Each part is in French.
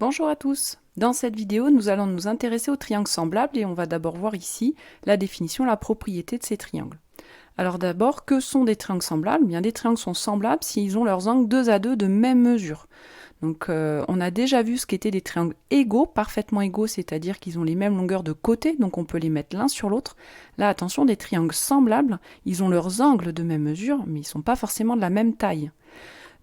Bonjour à tous. Dans cette vidéo, nous allons nous intéresser aux triangles semblables et on va d'abord voir ici la définition, la propriété de ces triangles. Alors d'abord, que sont des triangles semblables? Bien, des triangles sont semblables s'ils ont leurs angles 2 à 2 de même mesure. Donc on a déjà vu ce qu'étaient des triangles égaux, parfaitement égaux, c'est-à-dire qu'ils ont les mêmes longueurs de côté, donc on peut les mettre l'un sur l'autre. Là, attention, des triangles semblables, ils ont leurs angles de même mesure, mais ils ne sont pas forcément de la même taille.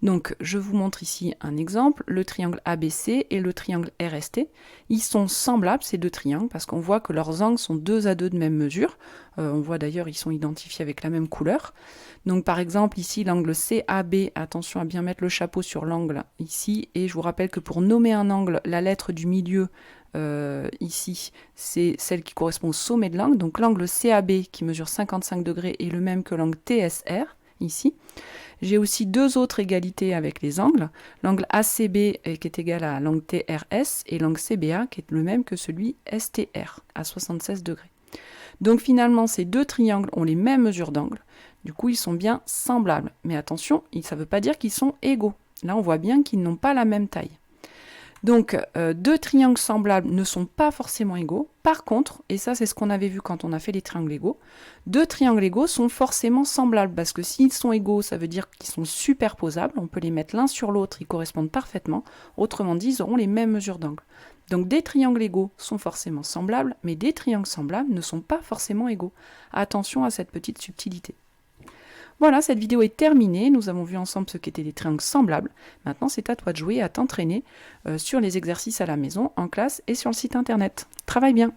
Donc, je vous montre ici un exemple, le triangle ABC et le triangle RST. Ils sont semblables, ces deux triangles, parce qu'on voit que leurs angles sont 2 à 2 de même mesure. On voit d'ailleurs, ils sont identifiés avec la même couleur. Donc, par exemple, ici, l'angle CAB, attention à bien mettre le chapeau sur l'angle ici. Et je vous rappelle que pour nommer un angle, la lettre du milieu, ici, c'est celle qui correspond au sommet de l'angle. Donc, l'angle CAB, qui mesure 55 degrés, est le même que l'angle TSR, ici. J'ai aussi deux autres égalités avec les angles, l'angle ACB qui est égal à l'angle TRS et l'angle CBA qui est le même que celui STR à 76 degrés. Donc finalement, ces deux triangles ont les mêmes mesures d'angle, du coup ils sont bien semblables. Mais attention, ça ne veut pas dire qu'ils sont égaux. Là on voit bien qu'ils n'ont pas la même taille. Donc, deux triangles semblables ne sont pas forcément égaux. Par contre, et ça c'est ce qu'on avait vu quand on a fait les triangles égaux, deux triangles égaux sont forcément semblables, parce que s'ils sont égaux, ça veut dire qu'ils sont superposables, on peut les mettre l'un sur l'autre, ils correspondent parfaitement, autrement dit, ils auront les mêmes mesures d'angle. Donc des triangles égaux sont forcément semblables, mais des triangles semblables ne sont pas forcément égaux. Attention à cette petite subtilité. Voilà, cette vidéo est terminée. Nous avons vu ensemble ce qu'étaient des triangles semblables. Maintenant, c'est à toi de jouer et à t'entraîner sur les exercices à la maison, en classe et sur le site internet. Travaille bien!